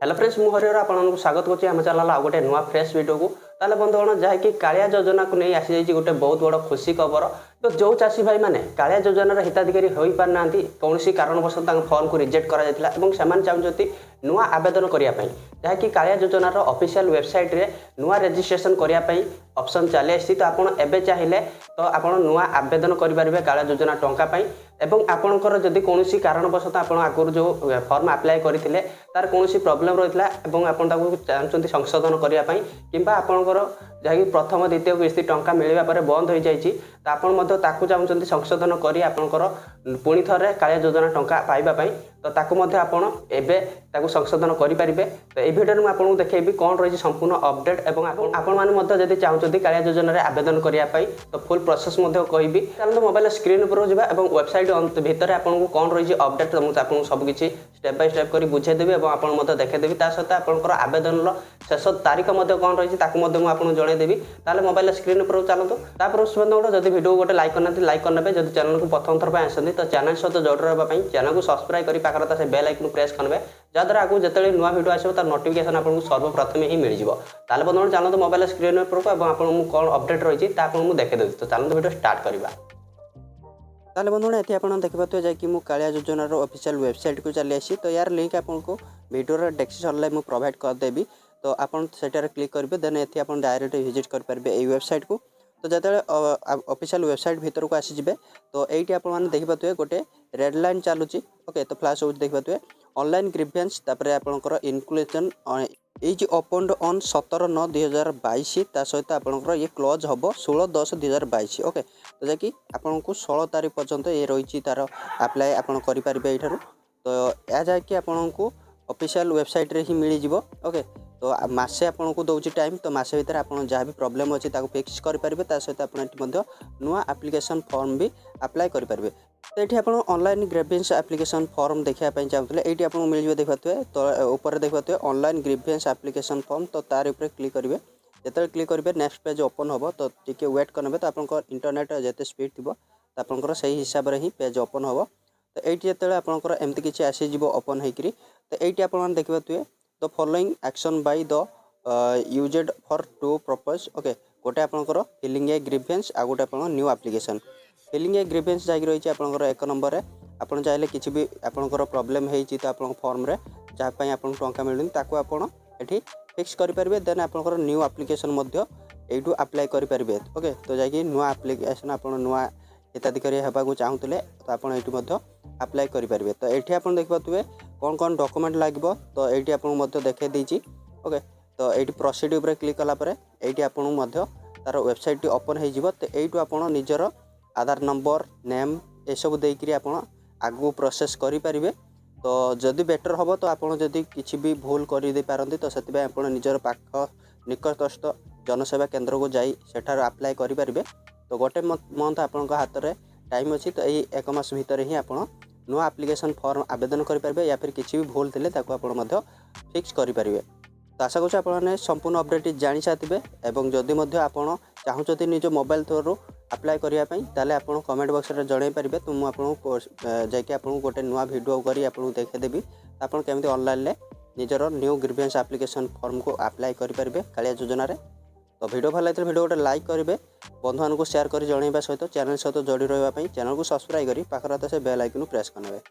Hello friends मु हरिहर आपको स्वागत करुँच आम चैनल आ गोटे नुआ फ्रेश वीडियो को ताले बंधुगण जहाँकि कालिया योजना को नहीं आसी जाइए गोटे बहुत बड़ खुशी खबर। तो जो चाषी भाई मैंने कालिया योजनार हिताधिकारी हो पार ना कौन कारणवश फर्म को रिजेक्ट कर चाहते नुआ आवेदन करने जहाँकि कालिया योजनार ऑफिशियल वेबसाइट रे नुआ रजिस्ट्रेशन करने ऑप्शन चली आसी। तो आपड़ एवं चाहिए तो आप नुआ आवेदन करेंगे कालिया योजना टंका एवं आपणकर जदि कौन कारणवश आप आगुरी जो फर्म आप्लाय करते तार कौन प्रोब्लेम रही है आप चाहते संशोधन करने कि आपणकर जहाँकि प्रथम द्वितीय किस्ती टंका मिलवा पर बंद हो जाइए तो आपको चाहते संशोधन कर आपणकर पुणी थे कालिया योजना टंका पाइबापी तो ताकू संशोधन करेंगे। तो ये भिडियो मुझे देखी कौन रही संपूर्ण अपडेट और आपड़ी चाहते कालिया योजना आवेदन करने तो फुल प्रोसेस कहि चलो मोबाइल स्क्रीन पर जावा और वेबसाइट भितर आपको कौन रही अपडेट मुझे सबकि स्टेप बाय स्टेप कर बुझेदेवी और आपको देखेदेवी सहित आपंकर आवेदन शेष तारीख कौन रही आपको जनईदेवी। ताले मोबाइल स्क्रीन पर चलते जब वीडियो गोटे लाइक करना लाइक करने जब चैनल को प्रथम थर आसती तो चैनल सहित जोड़ रही चैनल को सब्सक्राइब कर पाखर से बेल आइकन प्रेस करेंगे जहाँद्वारा आपको जिते नुआ वीडियो आसो तार नोटिफिकेशन आपको सर्वप्रथम ही मिल जाए। ताले बंधुगण चलते मोबाइल स्क्रीन पर आपको कौन अपडेट रही आपको देखेदेवी। तो चलते वीडियो स्टार्ट करवा। ताले बंधुगण ये आप देखिए जैकि कालिया योजनार ऑफिशियल वेबसाइट को चली आसी। तो यार लिंक आपको वीडियो डिस्क्रिप्शन में प्रोवाइड करदेवी तो आपन सेटार क्लिक करेंगे देन ये आप डायरेक्ट विजिट करेंगे ये वेबसाइट को। तो जो ऑफिशियल वेबसाइट भीतर को आसीजे तो ये आप देखिए गोटे रेड लाइन चलुची ओके। तो फ्लाश हो देखिए ऑनलाइन ग्रीवेंस आपंकर इनक्लूजन ये ओपन ऑन 17/9/2022 सहित आपंकर ये क्लोज हम 16/10/2022 ओके। तो जैकि आपको 16 तारीख पर्यंत ये रही तार आप्लाय आप करेंगे यू। तो यह जाकि आपको ऑफिशियल वेबसाइट रे ही मिल जाव ओके। तो मसे आपको दौर टाइम तो मसे भीतर आप जहाँ भी प्रोब्लेम अच्छी फिक्स करेंगे सहित आप नुआ एप्लिकेशन फॉर्म भी अप्लाई करेंगे। तो ये आप ऑनलाइन ग्रीवेंस एप्लिकेशन फॉर्म देखापी चाहते ये आपको मिल देखिए तो ऊपर देखिए ऑनलाइन ग्रीवेंस एप्लिकेशन फॉर्म तो तार ऊपर क्लिक करेंगे जो क्लिक करेंगे नेक्स्ट पेज ओपन हम तो टी वेट करेंगे तो आप इंटरनेट जिते स्पीड थी तो आपंकर से हिसाब से ही पेज ओपन हम। तो ये जो आपंकर एमती किसी आसीज ओपन होकर तो ये आप देखिए the following action by the used for two purpose okay. गोटे आपंकर फिलिंग ए ग्रीवेंस आ गोटे आप new application filing a grievance जाकि रही है एक नंबर में आप चाहिए किसी भी आपंकर प्रोब्लेम होती तो आप फॉर्म रे जहाँपाई आपको टंका मिलूनी ताकू आपड़ ये फिक्स करेंगे देन आपंकर न्यू एप्लिकेशन यू अप्लाई करेंगे ओके। तो जाकि नुआ एप्लिकेशन आप नुआ हिताधिकारी होगा चाहूले तो आप अप्लाई करेंगे। तो ये आप देखिए कौन कौन डॉक्यूमेंट लगे तो ये आपको देखे देती ओके। तो ये प्रोसीड उपर क्लिक कलापर ये आपको तार वेबसाइट ओपन हो तो यू आप निजर आधार नंबर नेम ये सब देकर आप आगू प्रोसेस करेंगे। तो जदि बेटर हम तो आप किसी भी भूल कर पारती तो से आप निजर पाख निकटस्थ जनसेवा केंद्र को जाई सेठार अप्लाई करेंगे। तो गोटे मंथ आपन हाथ में टाइम अच्छी तो यही एक मास भितर ही आप नुआ एप्लिकेशन फॉर्म आवेदन करेंगे या फिर किसी भी भूल थे आप फिक्स करेंगे। तो आशा करूँ आपने संपूर्ण अपडेट जानी साथे एवं जदि आप चाहते निज मोबाइल थ्रू अप्लाई करने ताले आप कमेंट बॉक्स में जन पारे तो मुझे जाकि आपको गोटे नुआ वीडियो करी आपको देखेदेवी आप केमी ऑनलाइन निजर न्यू ग्रीवेंस एप्लिकेशन फॉर्म को अप्लाई करेंगे कालिया योजना। तो वीडियो भल लगे वीडियो गोटे लाइक करेंगे बंधु को शेयर कर जनइबा सहित चैनल सहित जोड़ी रही चैनल को सब्सक्राइब कर पाखर से बेल आइकन प्रेस करेंगे।